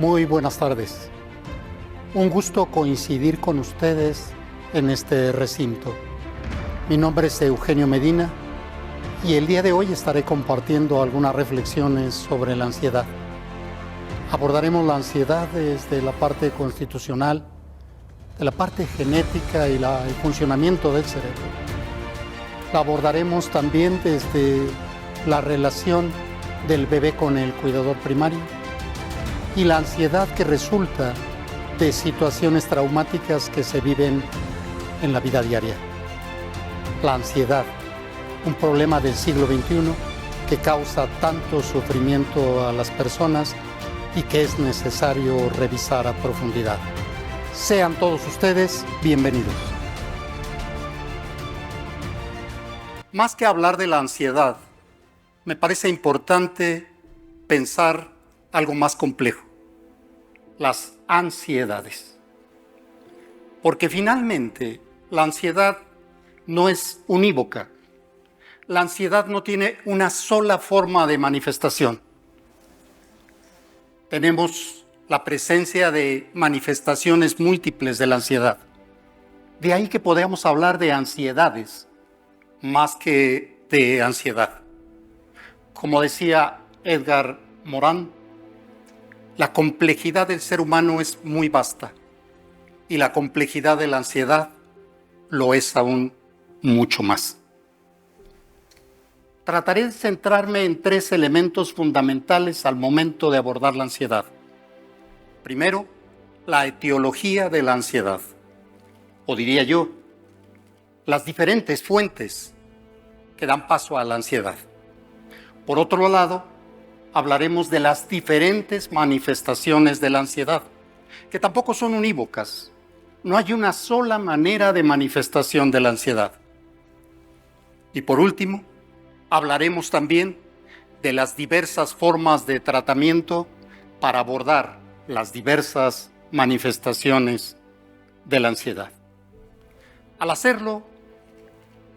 Muy buenas tardes. Un gusto coincidir con ustedes en este recinto. Mi nombre es Eugenio Medina y el día de hoy estaré compartiendo algunas reflexiones sobre la ansiedad. Abordaremos la ansiedad desde la parte constitucional, de la parte genética y el funcionamiento del cerebro. La abordaremos también desde la relación del bebé con el cuidador primario y la ansiedad que resulta de situaciones traumáticas que se viven en la vida diaria. La ansiedad, un problema del siglo XXI que causa tanto sufrimiento a las personas y que es necesario revisar a profundidad. Sean todos ustedes bienvenidos. Más que hablar de la ansiedad, me parece importante pensar algo más complejo: las ansiedades. Porque finalmente la ansiedad no es unívoca. La ansiedad no tiene una sola forma de manifestación. Tenemos la presencia de manifestaciones múltiples de la ansiedad. De ahí que podamos hablar de ansiedades más que de ansiedad. Como decía Edgar Morin, la complejidad del ser humano es muy vasta y la complejidad de la ansiedad lo es aún mucho más. Trataré de centrarme en tres elementos fundamentales al momento de abordar la ansiedad. Primero, la etiología de la ansiedad, o diría yo, las diferentes fuentes que dan paso a la ansiedad. Por otro lado, hablaremos de las diferentes manifestaciones de la ansiedad, que tampoco son unívocas. No hay una sola manera de manifestación de la ansiedad. Y por último, hablaremos también de las diversas formas de tratamiento para abordar las diversas manifestaciones de la ansiedad. Al hacerlo,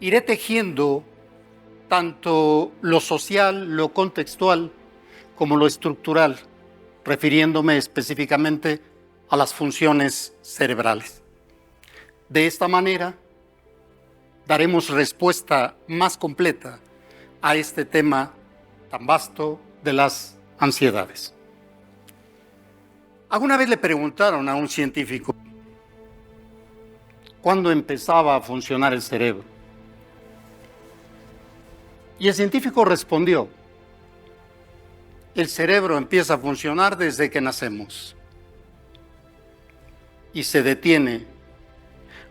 iré tejiendo tanto lo social, lo contextual, como lo estructural, refiriéndome específicamente a las funciones cerebrales. De esta manera, daremos respuesta más completa a este tema tan vasto de las ansiedades. Alguna vez le preguntaron a un científico cuándo empezaba a funcionar el cerebro. Y el científico respondió: el cerebro empieza a funcionar desde que nacemos y se detiene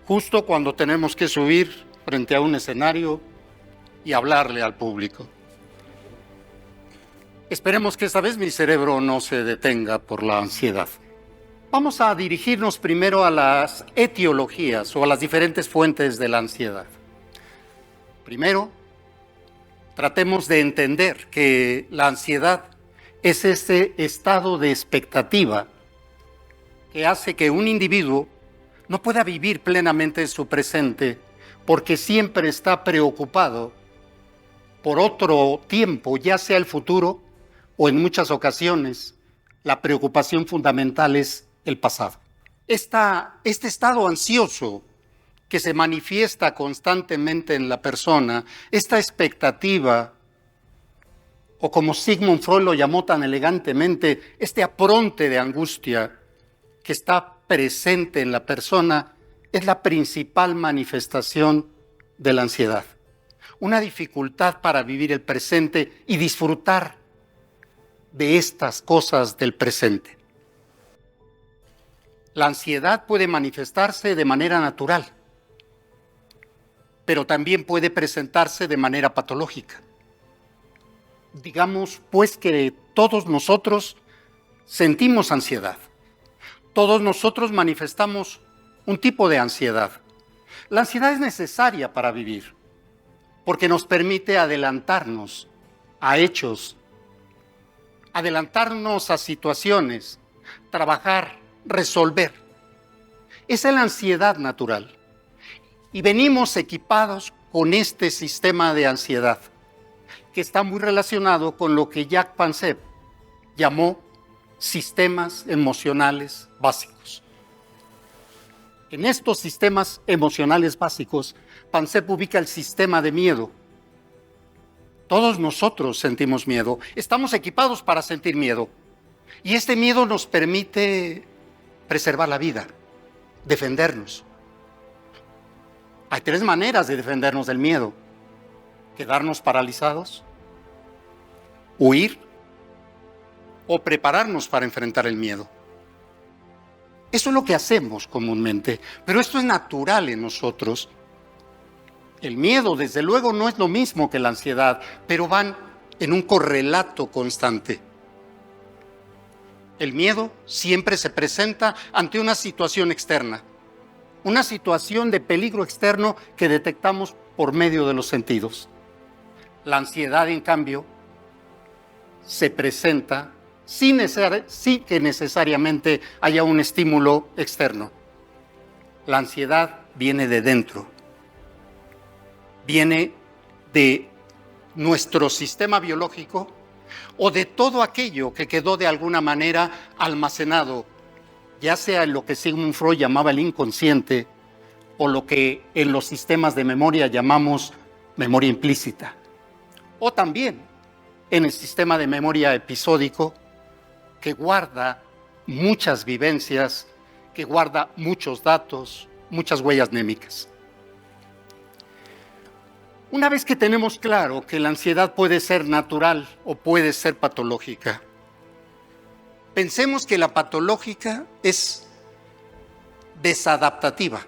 justo cuando tenemos que subir frente a un escenario y hablarle al público. Esperemos que esta vez mi cerebro no se detenga por la ansiedad. Vamos a dirigirnos primero a las etiologías o a las diferentes fuentes de la ansiedad. Primero, tratemos de entender que la ansiedad es ese estado de expectativa que hace que un individuo no pueda vivir plenamente su presente porque siempre está preocupado por otro tiempo, ya sea el futuro o en muchas ocasiones la preocupación fundamental es el pasado. Este estado ansioso que se manifiesta constantemente en la persona, esta expectativa, o como Sigmund Freud lo llamó tan elegantemente, este apronte de angustia que está presente en la persona, es la principal manifestación de la ansiedad. Una dificultad para vivir el presente y disfrutar de estas cosas del presente. La ansiedad puede manifestarse de manera natural, pero también puede presentarse de manera patológica. Digamos, pues, que todos nosotros sentimos ansiedad. Todos nosotros manifestamos un tipo de ansiedad. La ansiedad es necesaria para vivir, porque nos permite adelantarnos a hechos, adelantarnos a situaciones, trabajar, resolver. Esa es la ansiedad natural. Y venimos equipados con este sistema de ansiedad, que está muy relacionado con lo que Jack Pansep llamó sistemas emocionales básicos. En estos sistemas emocionales básicos, Pansep ubica el sistema de miedo. Todos nosotros sentimos miedo, estamos equipados para sentir miedo. Y este miedo nos permite preservar la vida, defendernos. Hay tres maneras de defendernos del miedo: quedarnos paralizados, huir o prepararnos para enfrentar el miedo. Eso es lo que hacemos comúnmente, pero esto es natural en nosotros. El miedo, desde luego, no es lo mismo que la ansiedad, pero van en un correlato constante. El miedo siempre se presenta ante una situación externa, una situación de peligro externo que detectamos por medio de los sentidos. La ansiedad, en cambio, se presenta sin que necesariamente haya un estímulo externo. La ansiedad viene de dentro, viene de nuestro sistema biológico o de todo aquello que quedó de alguna manera almacenado, ya sea en lo que Sigmund Freud llamaba el inconsciente o lo que en los sistemas de memoria llamamos memoria implícita, o también en el sistema de memoria episódico, que guarda muchas vivencias, que guarda muchos datos, muchas huellas mnémicas. Una vez que tenemos claro que la ansiedad puede ser natural o puede ser patológica, pensemos que la patológica es desadaptativa,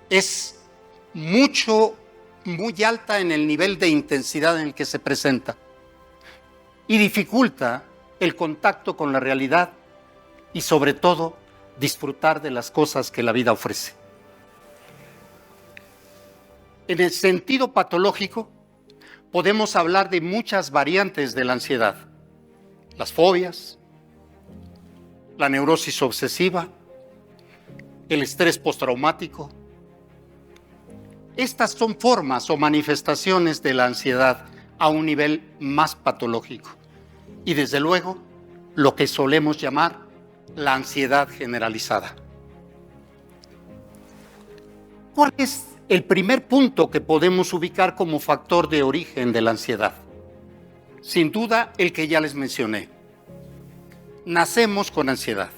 es muy alta en el nivel de intensidad en el que se presenta y dificulta el contacto con la realidad y, sobre todo, disfrutar de las cosas que la vida ofrece. En el sentido patológico, podemos hablar de muchas variantes de la ansiedad: las fobias, la neurosis obsesiva, el estrés postraumático. Estas son formas o manifestaciones de la ansiedad a un nivel más patológico. Y desde luego, lo que solemos llamar la ansiedad generalizada. ¿Cuál es el primer punto que podemos ubicar como factor de origen de la ansiedad? Sin duda, el que ya les mencioné. Nacemos con ansiedad,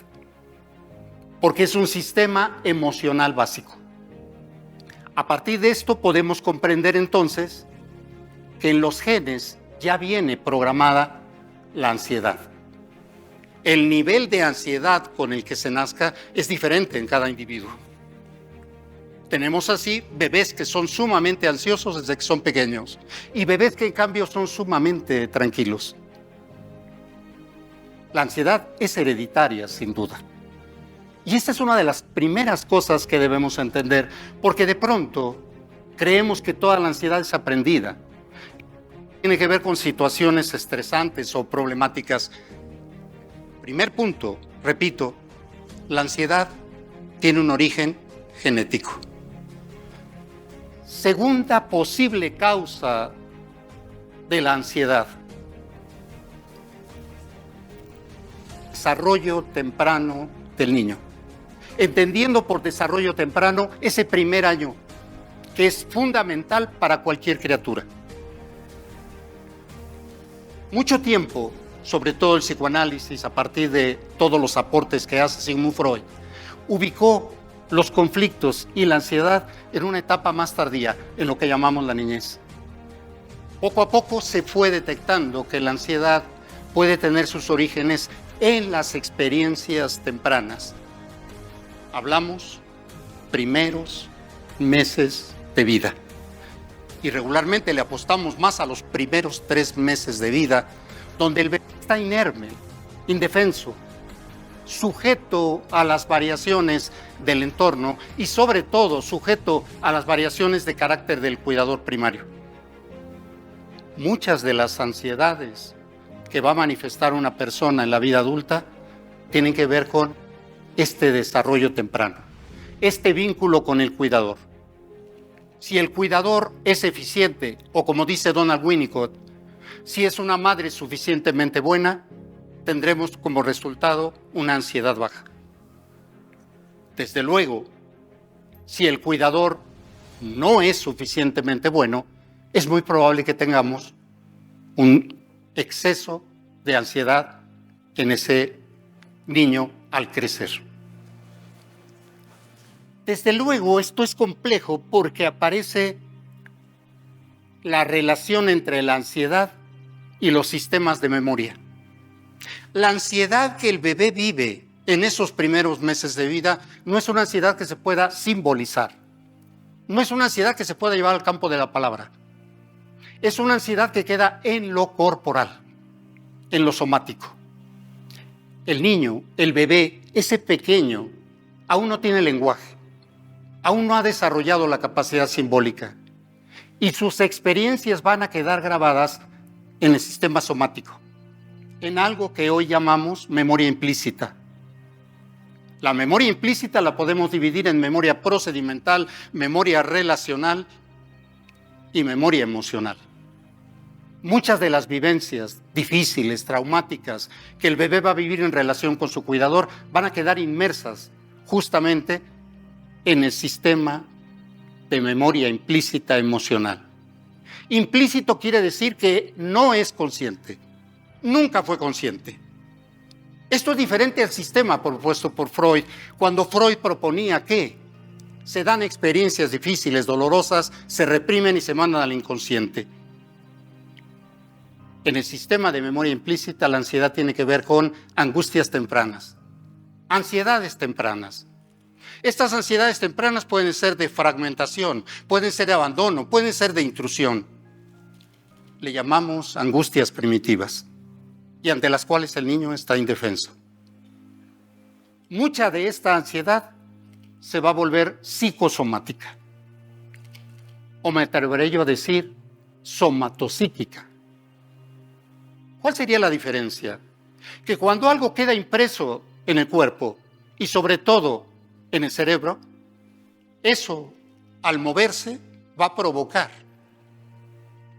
porque es un sistema emocional básico. A partir de esto podemos comprender entonces que en los genes ya viene programada la ansiedad. El nivel de ansiedad con el que se nazca es diferente en cada individuo. Tenemos así bebés que son sumamente ansiosos desde que son pequeños y bebés que en cambio son sumamente tranquilos. La ansiedad es hereditaria, sin duda. Y esta es una de las primeras cosas que debemos entender, porque de pronto creemos que toda la ansiedad es aprendida. Tiene que ver con situaciones estresantes o problemáticas. Primer punto, repito, la ansiedad tiene un origen genético. Segunda posible causa de la ansiedad: desarrollo temprano del niño. Entendiendo por desarrollo temprano ese primer año, que es fundamental para cualquier criatura. Mucho tiempo, sobre todo el psicoanálisis, a partir de todos los aportes que hace Sigmund Freud, ubicó los conflictos y la ansiedad en una etapa más tardía, en lo que llamamos la niñez. Poco a poco se fue detectando que la ansiedad puede tener sus orígenes en las experiencias tempranas. Hablamos primeros meses de vida. Y regularmente le apostamos más a los primeros 3 meses de vida, donde el bebé está inerme, indefenso, sujeto a las variaciones del entorno y sobre todo sujeto a las variaciones de carácter del cuidador primario. Muchas de las ansiedades que va a manifestar una persona en la vida adulta tienen que ver con este desarrollo temprano, este vínculo con el cuidador. Si el cuidador es eficiente, o como dice Donald Winnicott, si es una madre suficientemente buena, tendremos como resultado una ansiedad baja. Desde luego, si el cuidador no es suficientemente bueno, es muy probable que tengamos un exceso de ansiedad en ese niño al crecer. Desde luego, esto es complejo porque aparece la relación entre la ansiedad y los sistemas de memoria. La ansiedad que el bebé vive en esos primeros meses de vida no es una ansiedad que se pueda simbolizar. No es una ansiedad que se pueda llevar al campo de la palabra. Es una ansiedad que queda en lo corporal, en lo somático. El niño, el bebé, ese pequeño, aún no tiene lenguaje, aún no ha desarrollado la capacidad simbólica y sus experiencias van a quedar grabadas en el sistema somático, en algo que hoy llamamos memoria implícita. La memoria implícita la podemos dividir en memoria procedimental, memoria relacional y memoria emocional. Muchas de las vivencias difíciles, traumáticas, que el bebé va a vivir en relación con su cuidador van a quedar inmersas justamente en el sistema de memoria implícita emocional. Implícito quiere decir que no es consciente, nunca fue consciente. Esto es diferente al sistema propuesto por Freud, cuando Freud proponía que se dan experiencias difíciles, dolorosas, se reprimen y se mandan al inconsciente. En el sistema de memoria implícita, la ansiedad tiene que ver con angustias tempranas, ansiedades tempranas. Estas ansiedades tempranas pueden ser de fragmentación, pueden ser de abandono, pueden ser de intrusión. Le llamamos angustias primitivas y ante las cuales el niño está indefenso. Mucha de esta ansiedad se va a volver psicosomática, o me atreveré yo a decir somatopsíquica. ¿Cuál sería la diferencia? Que cuando algo queda impreso en el cuerpo y sobre todo en el cerebro, eso al moverse va a provocar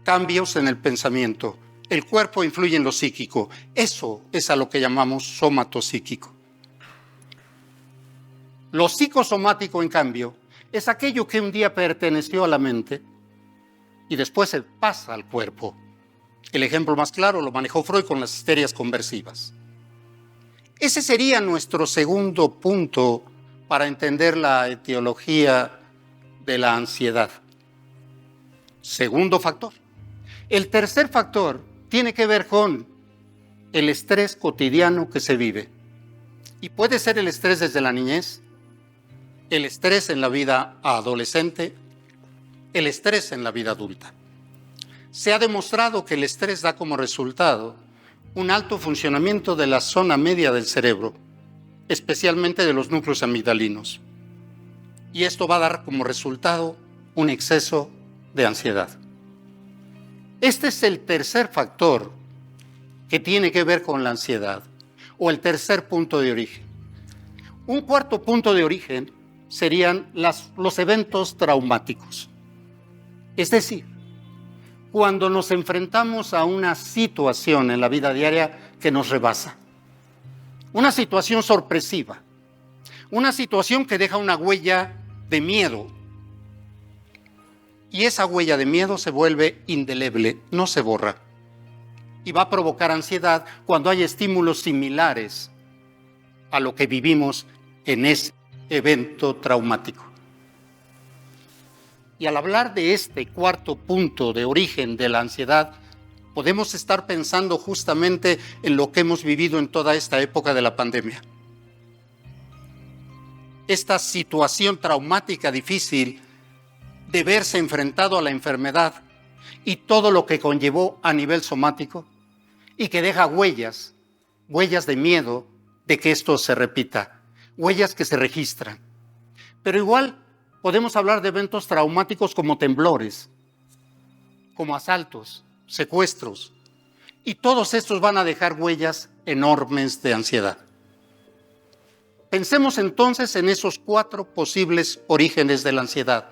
cambios en el pensamiento. El cuerpo influye en lo psíquico. Eso es a lo que llamamos somatopsíquico. Lo psicosomático, en cambio, es aquello que un día perteneció a la mente y después se pasa al cuerpo. El ejemplo más claro lo manejó Freud con las histerias conversivas. Ese sería nuestro segundo punto para entender la etiología de la ansiedad. Segundo factor. El tercer factor tiene que ver con el estrés cotidiano que se vive. Y puede ser el estrés desde la niñez, el estrés en la vida adolescente, el estrés en la vida adulta. Se ha demostrado que el estrés da como resultado un alto funcionamiento de la zona media del cerebro, especialmente de los núcleos amigdalinos. Y esto va a dar como resultado un exceso de ansiedad. Este es el tercer factor que tiene que ver con la ansiedad, o el tercer punto de origen. Un cuarto punto de origen serían los eventos traumáticos. Es decir, cuando nos enfrentamos a una situación en la vida diaria que nos rebasa. Una situación sorpresiva, una situación que deja una huella de miedo. Y esa huella de miedo se vuelve indeleble, no se borra. Y va a provocar ansiedad cuando hay estímulos similares a lo que vivimos en ese evento traumático. Y al hablar de este cuarto punto de origen de la ansiedad, podemos estar pensando justamente en lo que hemos vivido en toda esta época de la pandemia. Esta situación traumática difícil de verse enfrentado a la enfermedad y todo lo que conllevó a nivel somático y que deja huellas de miedo de que esto se repita, huellas que se registran. Pero igual podemos hablar de eventos traumáticos como temblores, como asaltos, secuestros, y todos estos van a dejar huellas enormes de ansiedad. Pensemos entonces en esos 4 posibles orígenes de la ansiedad,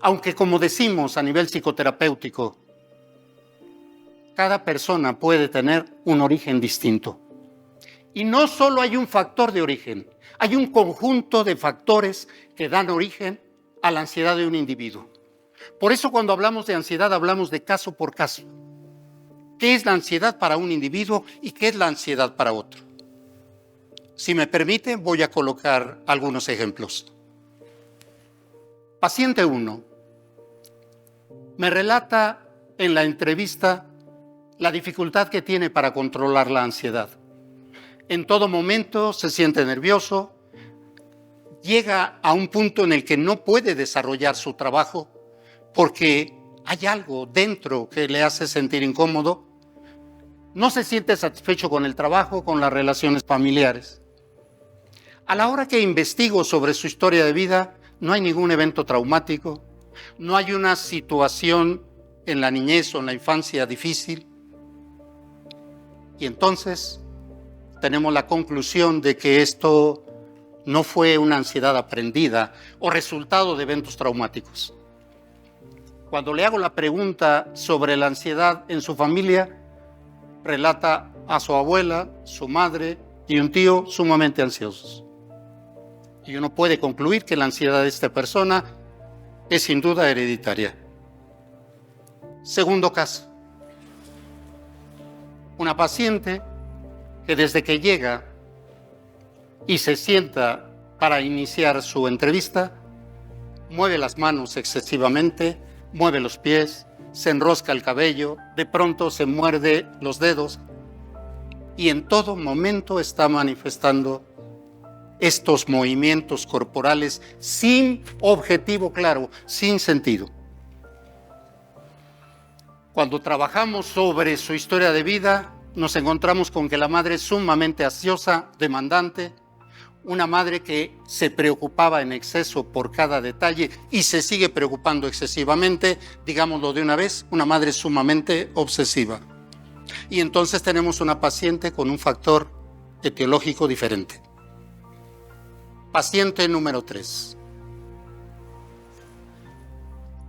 aunque como decimos a nivel psicoterapéutico, cada persona puede tener un origen distinto. Y no solo hay un factor de origen, hay un conjunto de factores que dan origen a la ansiedad de un individuo. Por eso cuando hablamos de ansiedad hablamos de caso por caso. ¿Qué es la ansiedad para un individuo y qué es la ansiedad para otro? Si me permite, voy a colocar algunos ejemplos. Paciente 1 me relata en la entrevista la dificultad que tiene para controlar la ansiedad. En todo momento se siente nervioso, llega a un punto en el que no puede desarrollar su trabajo porque hay algo dentro que le hace sentir incómodo. No se siente satisfecho con el trabajo, con las relaciones familiares. A la hora que investigo sobre su historia de vida, no hay ningún evento traumático, no hay una situación en la niñez o en la infancia difícil. Y entonces tenemos la conclusión de que esto no fue una ansiedad aprendida o resultado de eventos traumáticos. Cuando le hago la pregunta sobre la ansiedad en su familia, relata a su abuela, su madre y un tío sumamente ansiosos. Y uno puede concluir que la ansiedad de esta persona es sin duda hereditaria. Segundo caso. Una paciente que desde que llega y se sienta para iniciar su entrevista, mueve las manos excesivamente, mueve los pies, se enrosca el cabello, de pronto se muerde los dedos y en todo momento está manifestando estos movimientos corporales sin objetivo claro, sin sentido. Cuando trabajamos sobre su historia de vida, nos encontramos con que la madre es sumamente ansiosa, demandante, una madre que se preocupaba en exceso por cada detalle y se sigue preocupando excesivamente, digámoslo de una vez, una madre sumamente obsesiva. Y entonces tenemos una paciente con un factor etiológico diferente. Paciente número 3.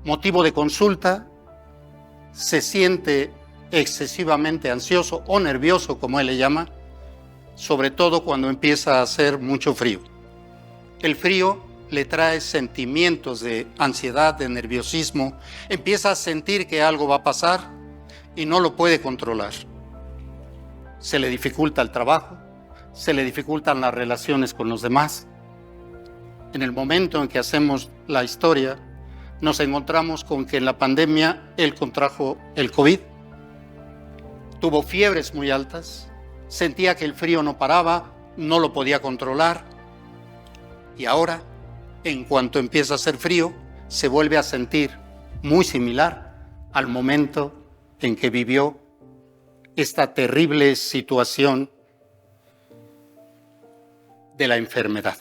Motivo de consulta, se siente excesivamente ansioso o nervioso, como él le llama, sobre todo cuando empieza a hacer mucho frío. El frío le trae sentimientos de ansiedad, de nerviosismo, empieza a sentir que algo va a pasar y no lo puede controlar. Se le dificulta el trabajo, se le dificultan las relaciones con los demás. En el momento en que hacemos la historia, nos encontramos con que en la pandemia él contrajo el COVID, tuvo fiebres muy altas, sentía que el frío no paraba, no lo podía controlar y ahora, en cuanto empieza a hacer frío, se vuelve a sentir muy similar al momento en que vivió esta terrible situación de la enfermedad.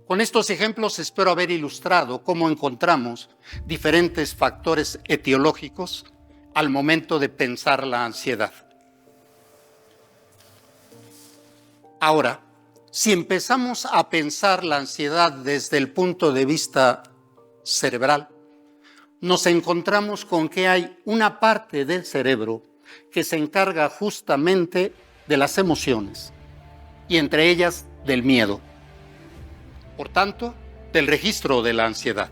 Con estos ejemplos espero haber ilustrado cómo encontramos diferentes factores etiológicos al momento de pensar la ansiedad. Ahora, si empezamos a pensar la ansiedad desde el punto de vista cerebral, nos encontramos con que hay una parte del cerebro que se encarga justamente de las emociones y entre ellas del miedo. Por tanto, del registro de la ansiedad.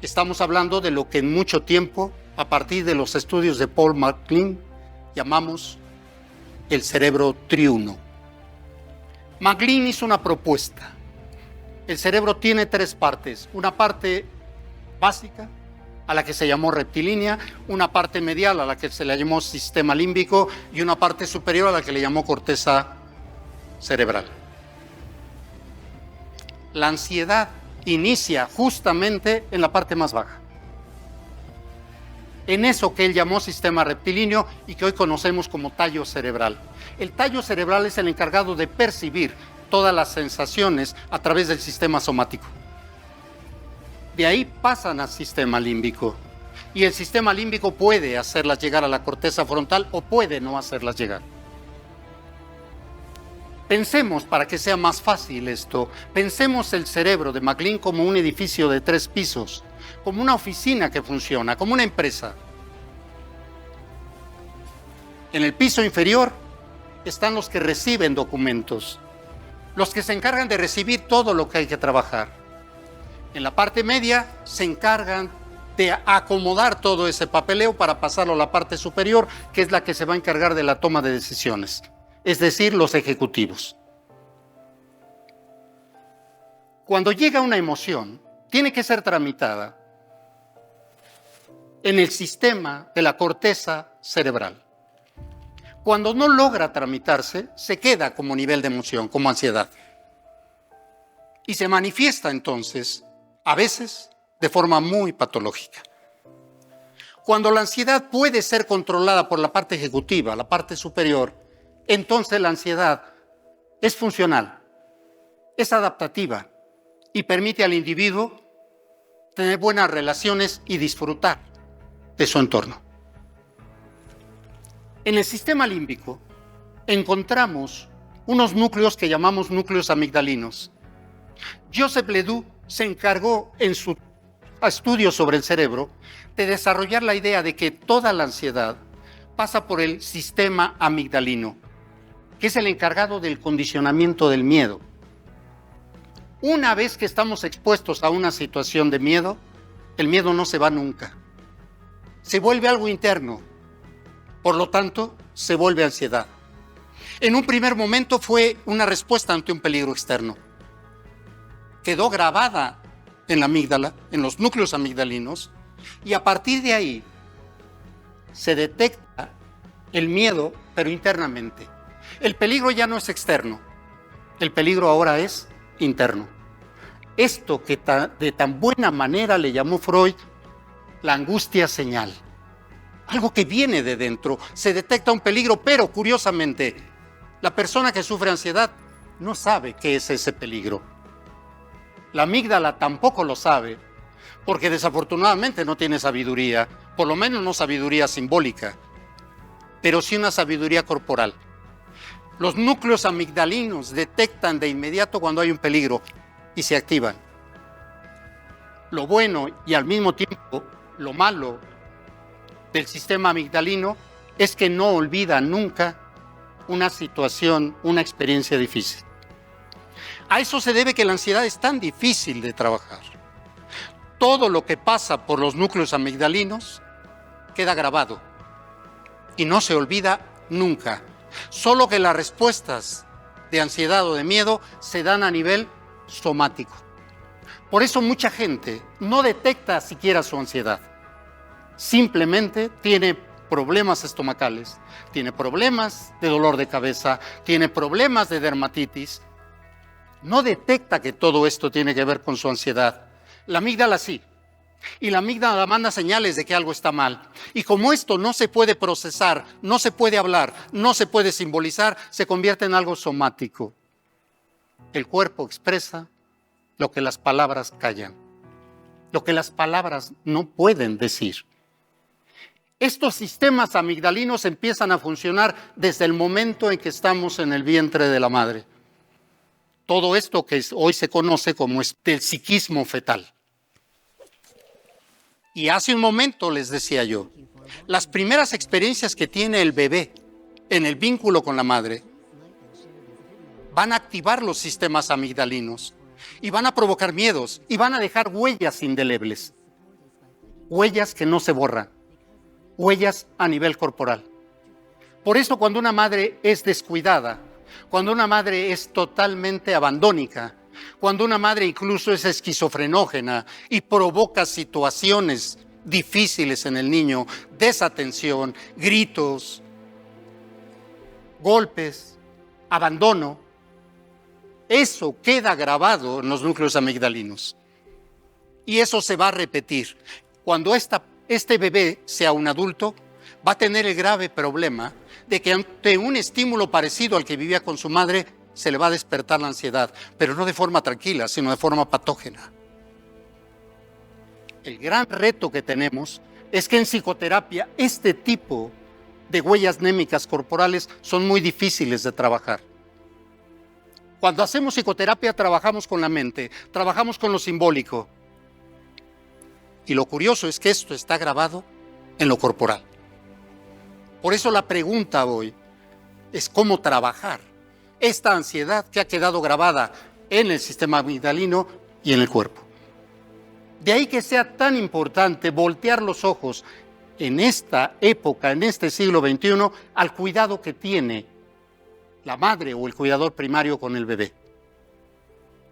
Estamos hablando de lo que en mucho tiempo, a partir de los estudios de Paul MacLean, llamamos el cerebro triuno. MacLean hizo una propuesta. El cerebro tiene 3 partes. Una parte básica, a la que se llamó reptilínea, una parte medial, a la que se le llamó sistema límbico, y una parte superior, a la que le llamó corteza cerebral. La ansiedad inicia justamente en la parte más baja, en eso que él llamó sistema reptilíneo y que hoy conocemos como tallo cerebral. El tallo cerebral es el encargado de percibir todas las sensaciones a través del sistema somático. De ahí pasan al sistema límbico y el sistema límbico puede hacerlas llegar a la corteza frontal o puede no hacerlas llegar. Pensemos, para que sea más fácil esto, pensemos el cerebro de MacLean como un edificio de 3 pisos, como una oficina que funciona, como una empresa. En el piso inferior están los que reciben documentos, los que se encargan de recibir todo lo que hay que trabajar. En la parte media se encargan de acomodar todo ese papeleo para pasarlo a la parte superior, que es la que se va a encargar de la toma de decisiones, es decir, los ejecutivos. Cuando llega una emoción, tiene que ser tramitada en el sistema de la corteza cerebral. Cuando no logra tramitarse, se queda como nivel de emoción, como ansiedad. Y se manifiesta entonces, a veces, de forma muy patológica. Cuando la ansiedad puede ser controlada por la parte ejecutiva, la parte superior, entonces la ansiedad es funcional, es adaptativa y permite al individuo tener buenas relaciones y disfrutar de su entorno. En el sistema límbico encontramos unos núcleos que llamamos núcleos amigdalinos. Joseph Ledoux se encargó en su estudio sobre el cerebro de desarrollar la idea de que toda la ansiedad pasa por el sistema amigdalino, que es el encargado del condicionamiento del miedo. Una vez que estamos expuestos a una situación de miedo, el miedo no se va nunca. Se vuelve algo interno, por lo tanto, se vuelve ansiedad. En un primer momento fue una respuesta ante un peligro externo. Quedó grabada en la amígdala, en los núcleos amigdalinos, y a partir de ahí se detecta el miedo, pero internamente. El peligro ya no es externo, el peligro ahora es interno. Esto que de tan buena manera le llamó Freud la angustia señal. Algo que viene de dentro, se detecta un peligro, pero curiosamente, la persona que sufre ansiedad no sabe qué es ese peligro. La amígdala tampoco lo sabe, porque desafortunadamente no tiene sabiduría, por lo menos no sabiduría simbólica, pero sí una sabiduría corporal. Los núcleos amigdalinos detectan de inmediato cuando hay un peligro y se activan. Lo bueno y al mismo tiempo lo malo del sistema amigdalino es que no olvida nunca una situación, una experiencia difícil. A eso se debe que la ansiedad es tan difícil de trabajar. Todo lo que pasa por los núcleos amigdalinos queda grabado y no se olvida nunca. Solo que las respuestas de ansiedad o de miedo se dan a nivel somático. Por eso mucha gente no detecta siquiera su ansiedad. Simplemente tiene problemas estomacales, tiene problemas de dolor de cabeza, tiene problemas de dermatitis. No detecta que todo esto tiene que ver con su ansiedad. La amígdala sí. Y la amígdala manda señales de que algo está mal. Y como esto no se puede procesar, no se puede hablar, no se puede simbolizar, se convierte en algo somático. El cuerpo expresa lo que las palabras callan, lo que las palabras no pueden decir. Estos sistemas amigdalinos empiezan a funcionar desde el momento en que estamos en el vientre de la madre. Todo esto que hoy se conoce como el psiquismo fetal. Y hace un momento les decía yo, las primeras experiencias que tiene el bebé en el vínculo con la madre van a activar los sistemas amigdalinos y van a provocar miedos y van a dejar huellas indelebles, huellas que no se borran, huellas a nivel corporal. Por eso cuando una madre es descuidada, cuando una madre es totalmente abandónica, cuando una madre incluso es esquizofrenógena y provoca situaciones difíciles en el niño, desatención, gritos, golpes, abandono, eso queda grabado en los núcleos amigdalinos. Y eso se va a repetir. Cuando este bebé sea un adulto, va a tener el grave problema de que ante un estímulo parecido al que vivía con su madre, se le va a despertar la ansiedad, pero no de forma tranquila, sino de forma patógena. El gran reto que tenemos es que en psicoterapia este tipo de huellas némicas corporales son muy difíciles de trabajar. Cuando hacemos psicoterapia trabajamos con la mente, trabajamos con lo simbólico. Y lo curioso es que esto está grabado en lo corporal. Por eso la pregunta hoy es cómo trabajar esta ansiedad que ha quedado grabada en el sistema amigdalino y en el cuerpo. De ahí que sea tan importante voltear los ojos en esta época, en este siglo XXI, al cuidado que tiene la madre o el cuidador primario con el bebé.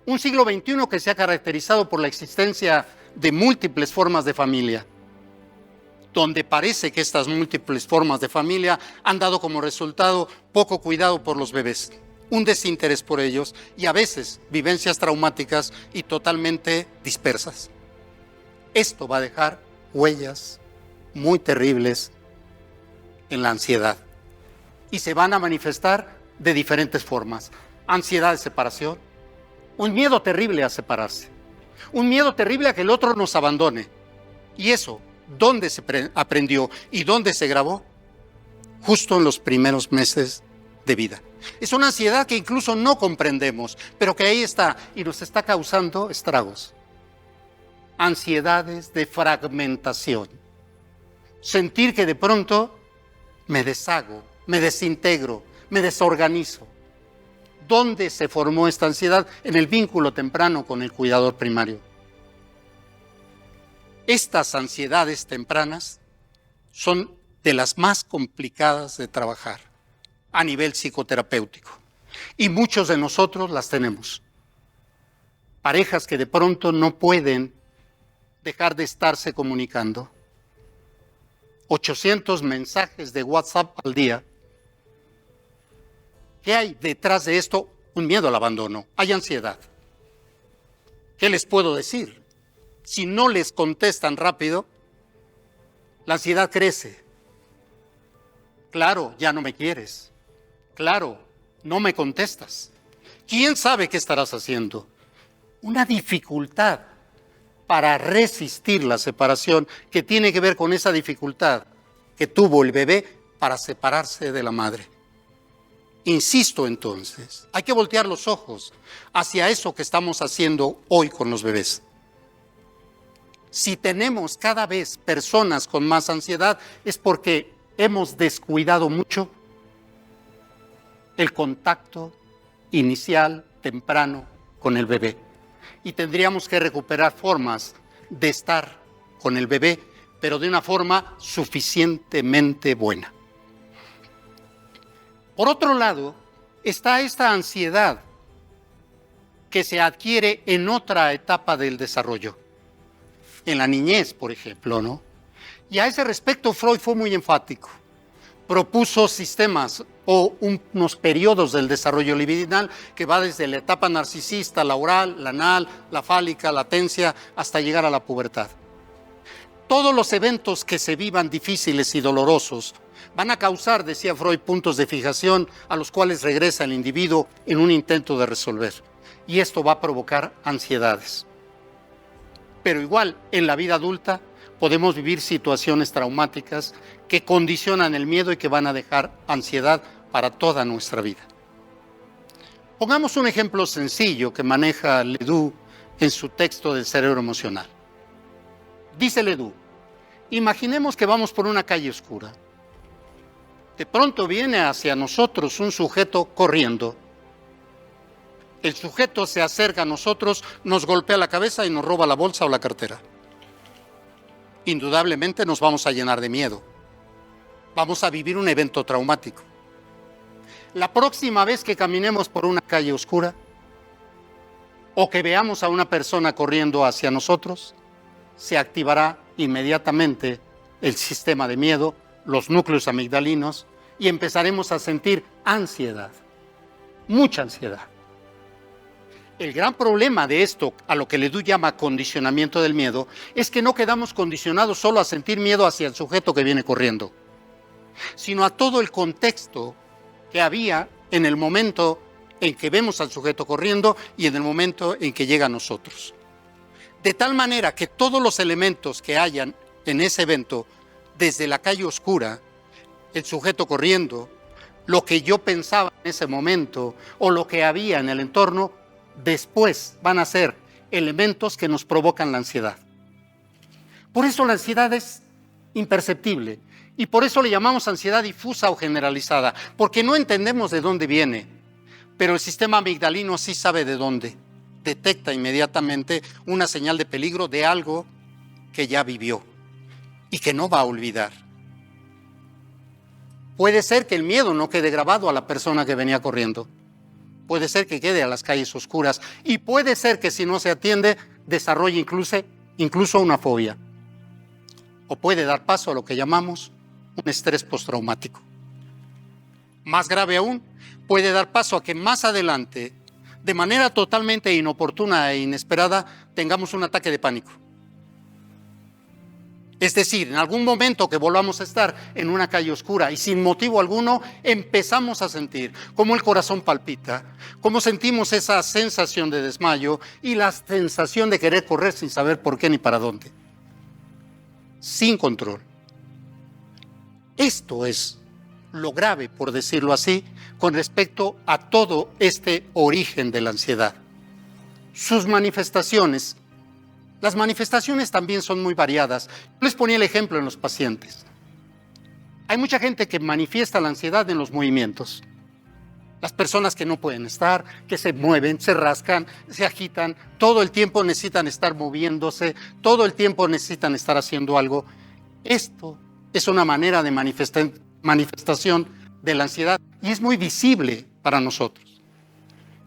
Un siglo XXI que se ha caracterizado por la existencia de múltiples formas de familia, donde parece que estas múltiples formas de familia han dado como resultado poco cuidado por los bebés, un desinterés por ellos y a veces vivencias traumáticas y totalmente dispersas. Esto va a dejar huellas muy terribles en la ansiedad y se van a manifestar de diferentes formas. Ansiedad de separación, un miedo terrible a separarse, un miedo terrible a que el otro nos abandone. Y eso, ¿dónde se aprendió y dónde se grabó? Justo en los primeros meses de vida. Es una ansiedad que incluso no comprendemos, pero que ahí está y nos está causando estragos. Ansiedades de fragmentación. Sentir que de pronto me deshago, me desintegro, me desorganizo. ¿Dónde se formó esta ansiedad? En el vínculo temprano con el cuidador primario. Estas ansiedades tempranas son de las más complicadas de trabajar a nivel psicoterapéutico. Y muchos de nosotros las tenemos. Parejas que de pronto no pueden dejar de estarse comunicando. 800 mensajes de WhatsApp al día. ¿Qué hay detrás de esto? Un miedo al abandono. Hay ansiedad. ¿Qué les puedo decir? Si no les contestan rápido, la ansiedad crece. Claro, ya no me quieres. Claro, no me contestas. ¿Quién sabe qué estarás haciendo? Una dificultad para resistir la separación que tiene que ver con esa dificultad que tuvo el bebé para separarse de la madre. Insisto entonces, hay que voltear los ojos hacia eso que estamos haciendo hoy con los bebés. Si tenemos cada vez personas con más ansiedad es porque hemos descuidado mucho el contacto inicial, temprano, con el bebé. Y tendríamos que recuperar formas de estar con el bebé, pero de una forma suficientemente buena. Por otro lado, está esta ansiedad que se adquiere en otra etapa del desarrollo, en la niñez, por ejemplo, ¿no? Y a ese respecto Freud fue muy enfático. Propuso sistemas o unos periodos del desarrollo libidinal que va desde la etapa narcisista, la oral, la anal, la fálica, la latencia, hasta llegar a la pubertad. Todos los eventos que se vivan difíciles y dolorosos van a causar, decía Freud, puntos de fijación a los cuales regresa el individuo en un intento de resolver. Y esto va a provocar ansiedades. Pero igual, en la vida adulta podemos vivir situaciones traumáticas que condicionan el miedo y que van a dejar ansiedad para toda nuestra vida. Pongamos un ejemplo sencillo que maneja Ledoux en su texto del cerebro emocional. Dice Ledoux, imaginemos que vamos por una calle oscura. De pronto viene hacia nosotros un sujeto corriendo. El sujeto se acerca a nosotros, nos golpea la cabeza y nos roba la bolsa o la cartera. Indudablemente nos vamos a llenar de miedo. Vamos a vivir un evento traumático. La próxima vez que caminemos por una calle oscura o que veamos a una persona corriendo hacia nosotros, se activará inmediatamente el sistema de miedo, los núcleos amigdalinos, y empezaremos a sentir ansiedad, mucha ansiedad. El gran problema de esto, a lo que Ledoux llama condicionamiento del miedo, es que no quedamos condicionados solo a sentir miedo hacia el sujeto que viene corriendo, sino a todo el contexto que había en el momento en que vemos al sujeto corriendo y en el momento en que llega a nosotros. De tal manera que todos los elementos que hayan en ese evento, desde la calle oscura, el sujeto corriendo, lo que yo pensaba en ese momento o lo que había en el entorno, después van a ser elementos que nos provocan la ansiedad. Por eso la ansiedad es imperceptible Y por eso le llamamos ansiedad difusa o generalizada, porque no entendemos de dónde viene, pero el sistema amigdalino sí sabe de dónde. Detecta inmediatamente una señal de peligro de algo que ya vivió y que no va a olvidar. Puede ser que el miedo no quede grabado a la persona que venía corriendo. Puede ser que quede a las calles oscuras y puede ser que si no se atiende desarrolle incluso una fobia. O puede dar paso a lo que llamamos un estrés postraumático. Más grave aún, puede dar paso a que más adelante, de manera totalmente inoportuna e inesperada, tengamos un ataque de pánico. Es decir, en algún momento que volvamos a estar en una calle oscura y sin motivo alguno, empezamos a sentir cómo el corazón palpita, cómo sentimos esa sensación de desmayo y la sensación de querer correr sin saber por qué ni para dónde. Sin control. Esto es lo grave, por decirlo así, con respecto a todo este origen de la ansiedad. Sus manifestaciones. Las manifestaciones también son muy variadas. Yo les ponía el ejemplo en los pacientes. Hay mucha gente que manifiesta la ansiedad en los movimientos. Las personas que no pueden estar, que se mueven, se rascan, se agitan, todo el tiempo necesitan estar moviéndose, todo el tiempo necesitan estar haciendo algo. Esto es una manera de manifestación de la ansiedad y es muy visible para nosotros.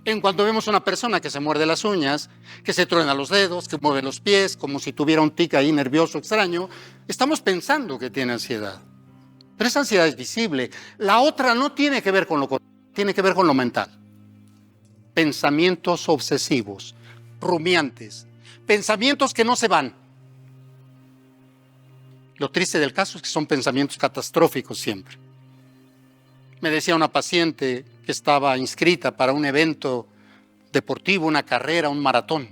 En cuanto vemos a una persona que se muerde las uñas, que se truena los dedos, que mueve los pies, como si tuviera un tic ahí nervioso extraño, estamos pensando que tiene ansiedad. Pero esa ansiedad es visible. La otra no tiene que ver con lo corporal, tiene que ver con lo mental. Pensamientos obsesivos, rumiantes, pensamientos que no se van. Lo triste del caso es que son pensamientos catastróficos siempre. Me decía una paciente que estaba inscrita para un evento deportivo, una carrera, un maratón.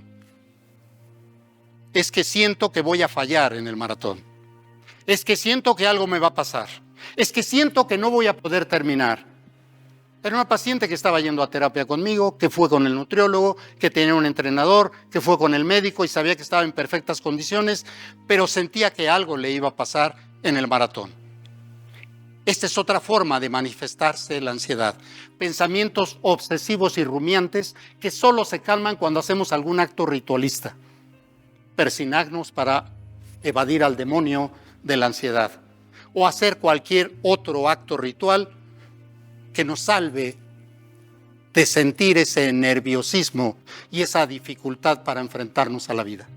Es que siento que voy a fallar en el maratón. Es que siento que algo me va a pasar. Es que siento que no voy a poder terminar. Era una paciente que estaba yendo a terapia conmigo, que fue con el nutriólogo, que tenía un entrenador, que fue con el médico y sabía que estaba en perfectas condiciones, pero sentía que algo le iba a pasar en el maratón. Esta es otra forma de manifestarse la ansiedad. Pensamientos obsesivos y rumiantes que solo se calman cuando hacemos algún acto ritualista. Persignarnos para evadir al demonio de la ansiedad. O hacer cualquier otro acto ritual que nos salve de sentir ese nerviosismo y esa dificultad para enfrentarnos a la vida.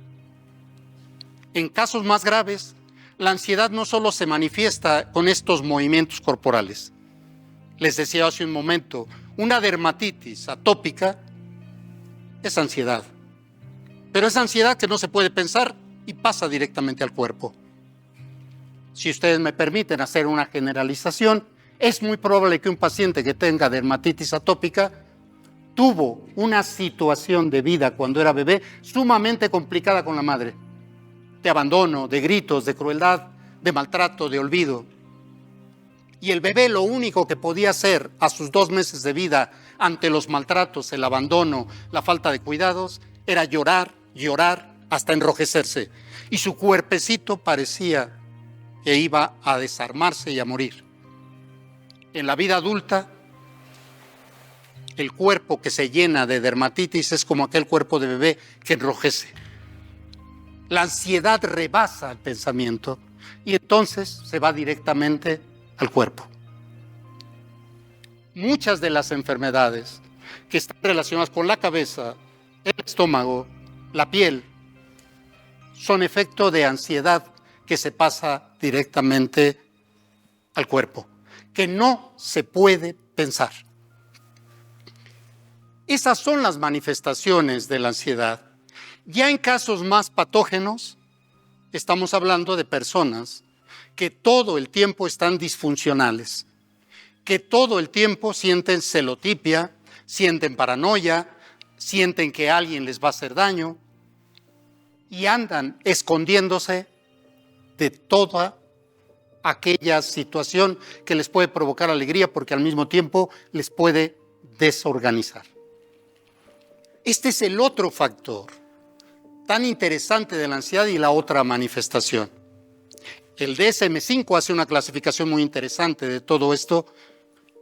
En casos más graves, la ansiedad no solo se manifiesta con estos movimientos corporales. Les decía hace un momento, una dermatitis atópica es ansiedad. Pero es ansiedad que no se puede pensar y pasa directamente al cuerpo. Si ustedes me permiten hacer una generalización, es muy probable que un paciente que tenga dermatitis atópica tuvo una situación de vida cuando era bebé sumamente complicada con la madre. De abandono, de gritos, de crueldad, de maltrato, de olvido. Y el bebé lo único que podía hacer a sus 2 meses de vida ante los maltratos, el abandono, la falta de cuidados, era llorar, llorar hasta enrojecerse. Y su cuerpecito parecía que iba a desarmarse y a morir. En la vida adulta, el cuerpo que se llena de dermatitis es como aquel cuerpo de bebé que enrojece. La ansiedad rebasa el pensamiento y entonces se va directamente al cuerpo. Muchas de las enfermedades que están relacionadas con la cabeza, el estómago, la piel, son efecto de ansiedad que se pasa directamente al cuerpo, que no se puede pensar. Esas son las manifestaciones de la ansiedad. Ya en casos más patógenos, estamos hablando de personas que todo el tiempo están disfuncionales, que todo el tiempo sienten celotipia, sienten paranoia, sienten que alguien les va a hacer daño y andan escondiéndose de toda aquella situación que les puede provocar alegría porque al mismo tiempo les puede desorganizar. Este es el otro factor tan interesante de la ansiedad y la otra manifestación. El DSM-5 hace una clasificación muy interesante de todo esto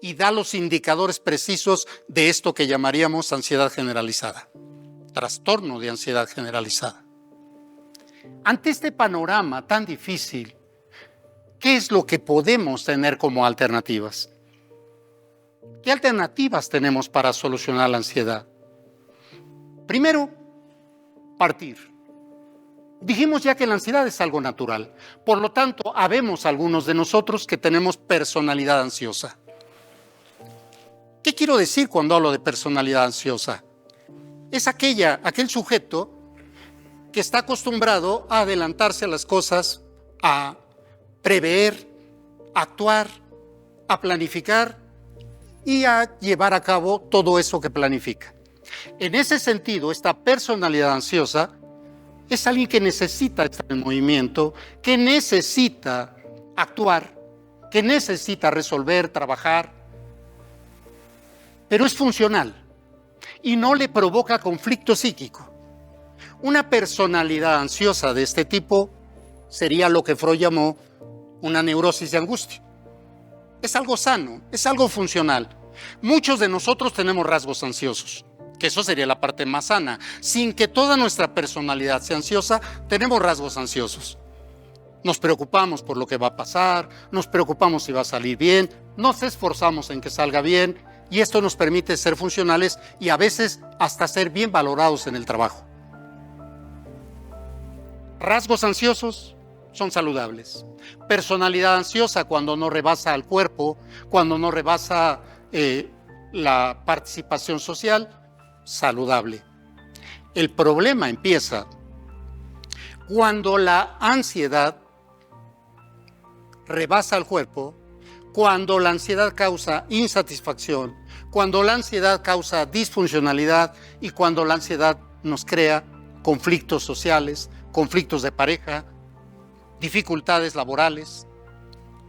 y da los indicadores precisos de esto que llamaríamos ansiedad generalizada, trastorno de ansiedad generalizada. Ante este panorama tan difícil, ¿qué es lo que podemos tener como alternativas? ¿Qué alternativas tenemos para solucionar la ansiedad? Primero, partir. Dijimos ya que la ansiedad es algo natural. Por lo tanto, habemos algunos de nosotros que tenemos personalidad ansiosa. ¿Qué quiero decir cuando hablo de personalidad ansiosa? Es aquel sujeto que está acostumbrado a adelantarse a las cosas, a prever, a actuar, a planificar y a llevar a cabo todo eso que planifica. En ese sentido, esta personalidad ansiosa es alguien que necesita estar en movimiento, que necesita actuar, que necesita resolver, trabajar, pero es funcional y no le provoca conflicto psíquico. Una personalidad ansiosa de este tipo sería lo que Freud llamó una neurosis de angustia. Es algo sano, es algo funcional. Muchos de nosotros tenemos rasgos ansiosos, que eso sería la parte más sana. Sin que toda nuestra personalidad sea ansiosa, tenemos rasgos ansiosos. Nos preocupamos por lo que va a pasar, nos preocupamos si va a salir bien, nos esforzamos en que salga bien y esto nos permite ser funcionales y a veces hasta ser bien valorados en el trabajo. Rasgos ansiosos son saludables. Personalidad ansiosa cuando no rebasa al cuerpo, cuando no rebasa la participación social, saludable. El problema empieza cuando la ansiedad rebasa al cuerpo, cuando la ansiedad causa insatisfacción, cuando la ansiedad causa disfuncionalidad y cuando la ansiedad nos crea conflictos sociales, conflictos de pareja, dificultades laborales.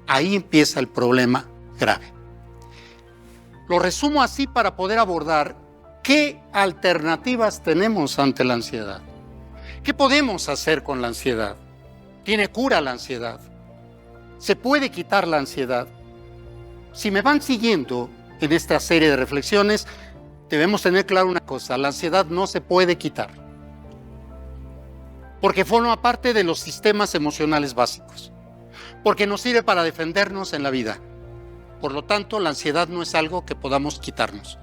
Ahí empieza el problema grave. Lo resumo así para poder abordar qué alternativas tenemos ante la ansiedad. ¿Qué podemos hacer con la ansiedad? ¿Tiene cura la ansiedad? ¿Se puede quitar la ansiedad? Si me van siguiendo en esta serie de reflexiones, debemos tener claro una cosa: la ansiedad no se puede quitar, porque forma parte de los sistemas emocionales básicos, porque nos sirve para defendernos en la vida. Por lo tanto, la ansiedad no es algo que podamos quitarnos.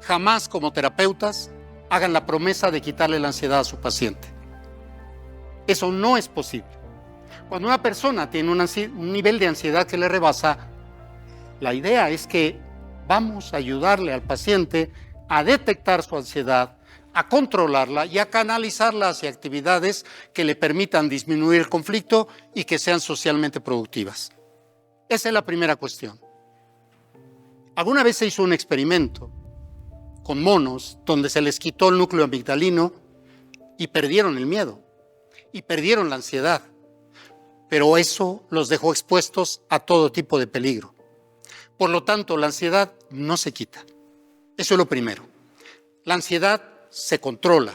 Jamás, como terapeutas, hagan la promesa de quitarle la ansiedad a su paciente. Eso no es posible. Cuando una persona tiene un nivel de ansiedad que le rebasa, la idea es que vamos a ayudarle al paciente a detectar su ansiedad, a controlarla y a canalizarla hacia actividades que le permitan disminuir el conflicto y que sean socialmente productivas. Esa es la primera cuestión. Alguna vez se hizo un experimento con monos donde se les quitó el núcleo amigdalino y perdieron el miedo y perdieron la ansiedad, pero eso los dejó expuestos a todo tipo de peligro. Por lo tanto, la ansiedad no se quita. Eso es lo primero. La ansiedad se controla,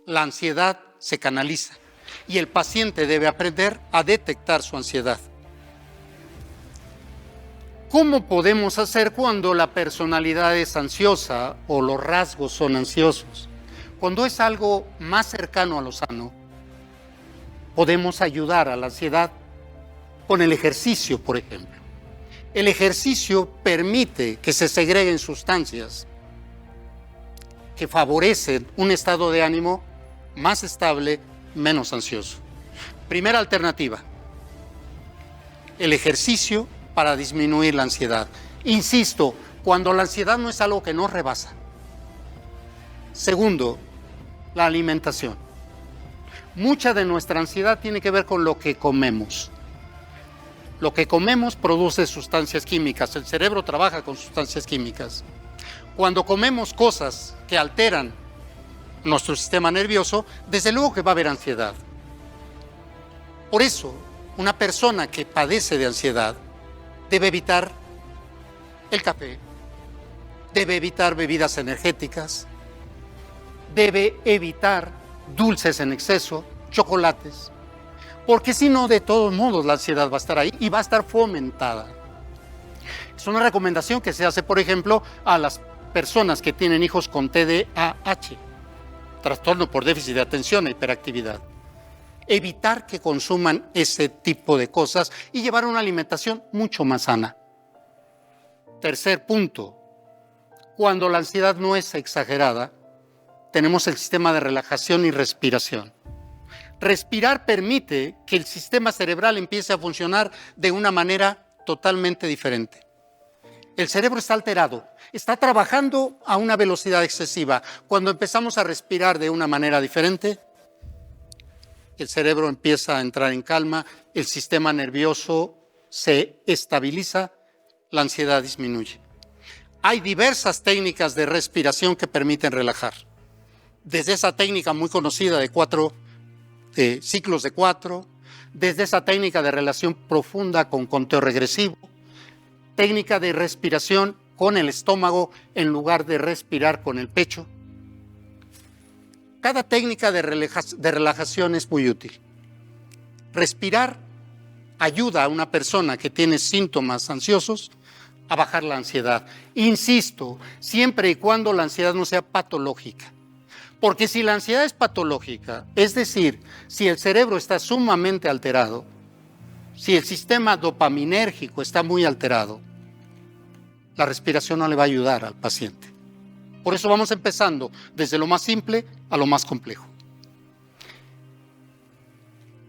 la ansiedad se canaliza y el paciente debe aprender a detectar su ansiedad. ¿Cómo podemos hacer cuando la personalidad es ansiosa o los rasgos son ansiosos? Cuando es algo más cercano a lo sano, podemos ayudar a la ansiedad con el ejercicio, por ejemplo. El ejercicio permite que se segreguen sustancias que favorecen un estado de ánimo más estable, menos ansioso. Primera alternativa, el ejercicio para disminuir la ansiedad. Insisto, cuando la ansiedad no es algo que nos rebasa. Segundo, la alimentación. Mucha de nuestra ansiedad tiene que ver con lo que comemos. Lo que comemos produce sustancias químicas. El cerebro trabaja con sustancias químicas. Cuando comemos cosas que alteran nuestro sistema nervioso, desde luego que va a haber ansiedad. Por eso, una persona que padece de ansiedad debe evitar el café, debe evitar bebidas energéticas, debe evitar dulces en exceso, chocolates. porque si no, de todos modos, la ansiedad va a estar ahí y va a estar fomentada. Es una recomendación que se hace, por ejemplo, a las personas que tienen hijos con TDAH, trastorno por déficit de atención e hiperactividad. Evitar que consuman ese tipo de cosas y llevar una alimentación mucho más sana. Tercer punto, cuando la ansiedad no es exagerada, tenemos el sistema de relajación y respiración. Respirar permite que el sistema cerebral empiece a funcionar de una manera totalmente diferente. El cerebro está alterado, está trabajando a una velocidad excesiva. Cuando empezamos a respirar de una manera diferente, el cerebro empieza a entrar en calma, el sistema nervioso se estabiliza, la ansiedad disminuye. Hay diversas técnicas de respiración que permiten relajar. Desde esa técnica muy conocida de ciclos de 4, desde esa técnica de relación profunda con conteo regresivo, técnica de respiración con el estómago en lugar de respirar con el pecho. Cada técnica de relajación es muy útil. Respirar ayuda a una persona que tiene síntomas ansiosos a bajar la ansiedad. Insisto, siempre y cuando la ansiedad no sea patológica. Porque si la ansiedad es patológica, es decir, si el cerebro está sumamente alterado, si el sistema dopaminérgico está muy alterado, la respiración no le va a ayudar al paciente. Por eso vamos empezando desde lo más simple a lo más complejo.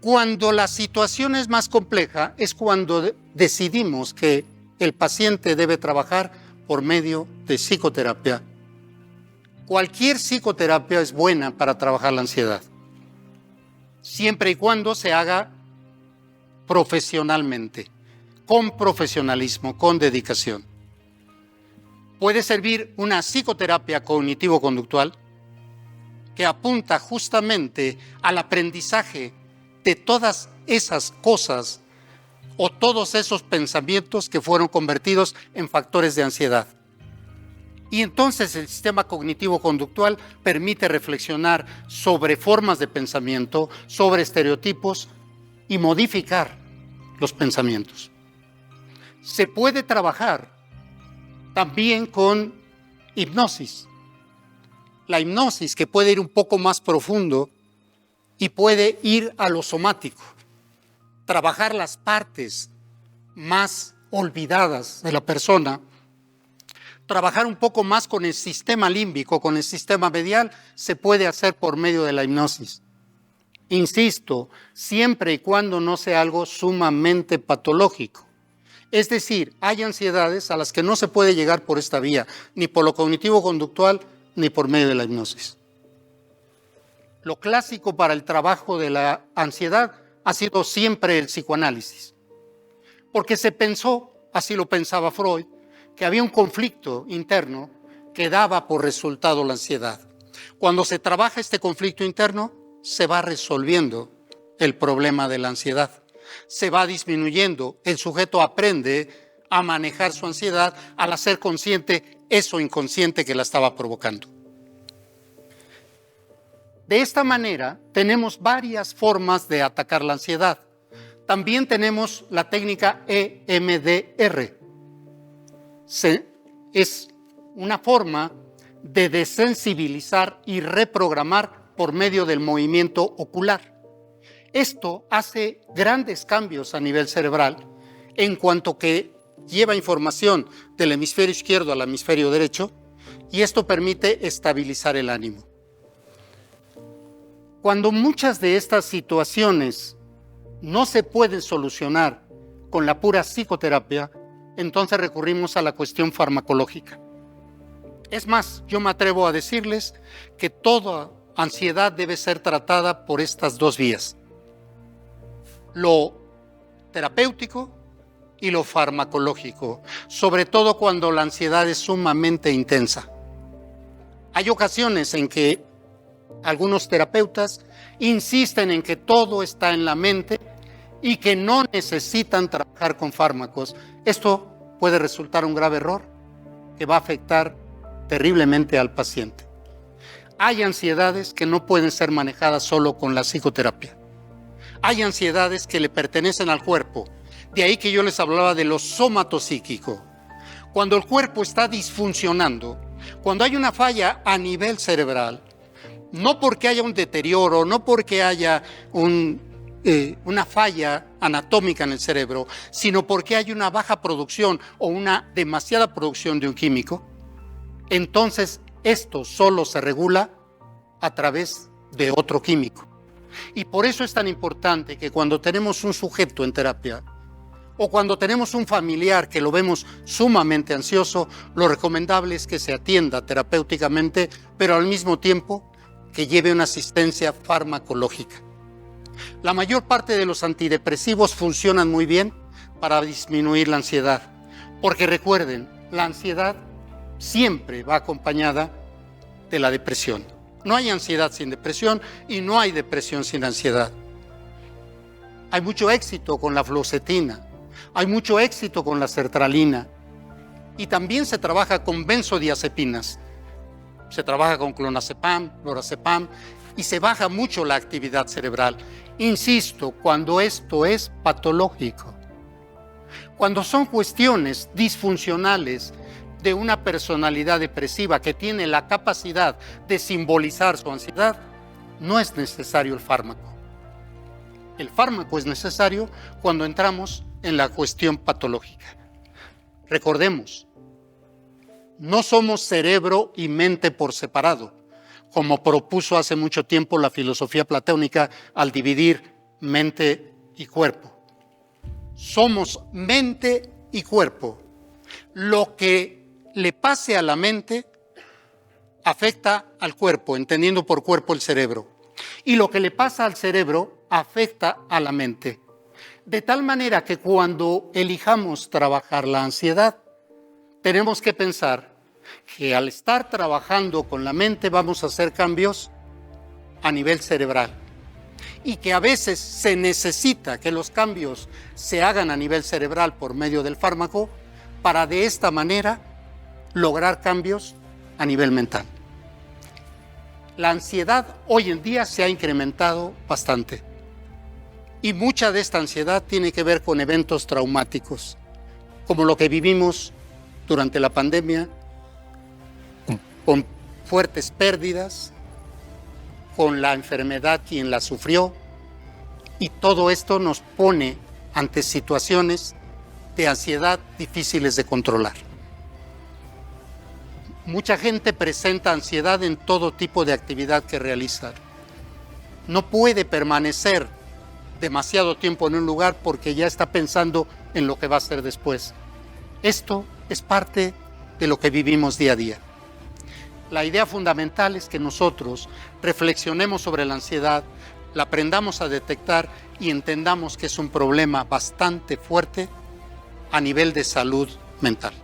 Cuando la situación es más compleja, es cuando decidimos que el paciente debe trabajar por medio de psicoterapia. Cualquier psicoterapia es buena para trabajar la ansiedad, siempre y cuando se haga profesionalmente, con profesionalismo, con dedicación. Puede servir una psicoterapia cognitivo-conductual que apunta justamente al aprendizaje de todas esas cosas o todos esos pensamientos que fueron convertidos en factores de ansiedad. Y entonces el sistema cognitivo-conductual permite reflexionar sobre formas de pensamiento, sobre estereotipos y modificar los pensamientos. Se puede trabajar también con hipnosis. La hipnosis, que puede ir un poco más profundo y puede ir a lo somático, trabajar las partes más olvidadas de la persona, trabajar un poco más con el sistema límbico, con el sistema medial, se puede hacer por medio de la hipnosis. Insisto, siempre y cuando no sea algo sumamente patológico. Es decir, hay ansiedades a las que no se puede llegar por esta vía, ni por lo cognitivo-conductual, ni por medio de la hipnosis. Lo clásico para el trabajo de la ansiedad ha sido siempre el psicoanálisis, porque se pensó, así lo pensaba Freud, que había un conflicto interno que daba por resultado la ansiedad. Cuando se trabaja este conflicto interno, se va resolviendo el problema de la ansiedad. Se va disminuyendo, el sujeto aprende a manejar su ansiedad al hacer consciente eso inconsciente que la estaba provocando. De esta manera, tenemos varias formas de atacar la ansiedad. También tenemos la técnica EMDR. Es una forma de desensibilizar y reprogramar por medio del movimiento ocular. Esto hace grandes cambios a nivel cerebral en cuanto que lleva información del hemisferio izquierdo al hemisferio derecho y esto permite estabilizar el ánimo. Cuando muchas de estas situaciones no se pueden solucionar con la pura psicoterapia, entonces recurrimos a la cuestión farmacológica. Es más, yo me atrevo a decirles que toda ansiedad debe ser tratada por estas dos vías: lo terapéutico y lo farmacológico, sobre todo cuando la ansiedad es sumamente intensa. Hay ocasiones en que algunos terapeutas insisten en que todo está en la mente y que no necesitan trabajar con fármacos. Esto puede resultar un grave error que va a afectar terriblemente al paciente. Hay ansiedades que no pueden ser manejadas solo con la psicoterapia. Hay ansiedades que le pertenecen al cuerpo. De ahí que yo les hablaba de lo somatopsíquico. Cuando el cuerpo está disfuncionando, cuando hay una falla a nivel cerebral, no porque haya un deterioro, no porque haya una falla anatómica en el cerebro, sino porque hay una baja producción o una demasiada producción de un químico, entonces esto solo se regula a través de otro químico. Y por eso es tan importante que cuando tenemos un sujeto en terapia o cuando tenemos un familiar que lo vemos sumamente ansioso, lo recomendable es que se atienda terapéuticamente, pero al mismo tiempo que lleve una asistencia farmacológica. La mayor parte de los antidepresivos funcionan muy bien para disminuir la ansiedad, porque recuerden, la ansiedad siempre va acompañada de la depresión. No hay ansiedad sin depresión y no hay depresión sin ansiedad. Hay mucho éxito con la fluoxetina, hay mucho éxito con la sertralina y también se trabaja con benzodiazepinas. Se trabaja con clonazepam, lorazepam y se baja mucho la actividad cerebral. Insisto, cuando esto es patológico. Cuando son cuestiones disfuncionales de una personalidad depresiva que tiene la capacidad de simbolizar su ansiedad, no es necesario el fármaco. El fármaco es necesario cuando entramos en la cuestión patológica. Recordemos, no somos cerebro y mente por separado, como propuso hace mucho tiempo la filosofía platónica al dividir mente y cuerpo. Somos mente y cuerpo. Lo que le pase a la mente afecta al cuerpo, entendiendo por cuerpo el cerebro. Y lo que le pasa al cerebro afecta a la mente. De tal manera que cuando elijamos trabajar la ansiedad, tenemos que pensar que al estar trabajando con la mente vamos a hacer cambios a nivel cerebral y que a veces se necesita que los cambios se hagan a nivel cerebral por medio del fármaco para de esta manera lograr cambios a nivel mental. La ansiedad hoy en día se ha incrementado bastante y mucha de esta ansiedad tiene que ver con eventos traumáticos, como lo que vivimos durante la pandemia, con fuertes pérdidas, con la enfermedad quien la sufrió, y todo esto nos pone ante situaciones de ansiedad difíciles de controlar. Mucha gente presenta ansiedad en todo tipo de actividad que realiza. No puede permanecer demasiado tiempo en un lugar porque ya está pensando en lo que va a hacer después. Esto es parte de lo que vivimos día a día. La idea fundamental es que nosotros reflexionemos sobre la ansiedad, la aprendamos a detectar y entendamos que es un problema bastante fuerte a nivel de salud mental.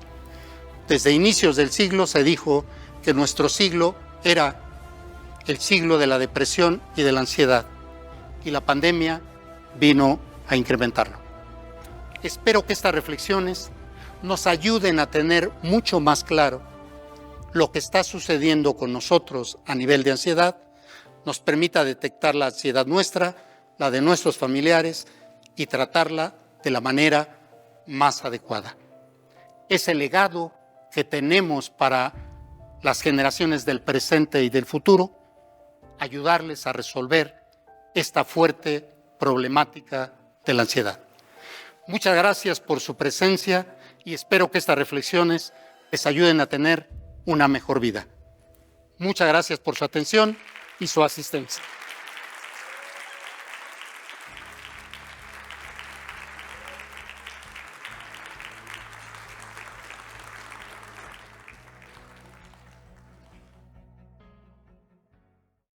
Desde inicios del siglo se dijo que nuestro siglo era el siglo de la depresión y de la ansiedad, y la pandemia vino a incrementarlo. Espero que estas reflexiones nos ayuden a tener mucho más claro lo que está sucediendo con nosotros a nivel de ansiedad, nos permita detectar la ansiedad nuestra, la de nuestros familiares y tratarla de la manera más adecuada. Ese legado que tenemos para las generaciones del presente y del futuro, ayudarles a resolver esta fuerte problemática de la ansiedad. Muchas gracias por su presencia y espero que estas reflexiones les ayuden a tener una mejor vida. Muchas gracias por su atención y su asistencia.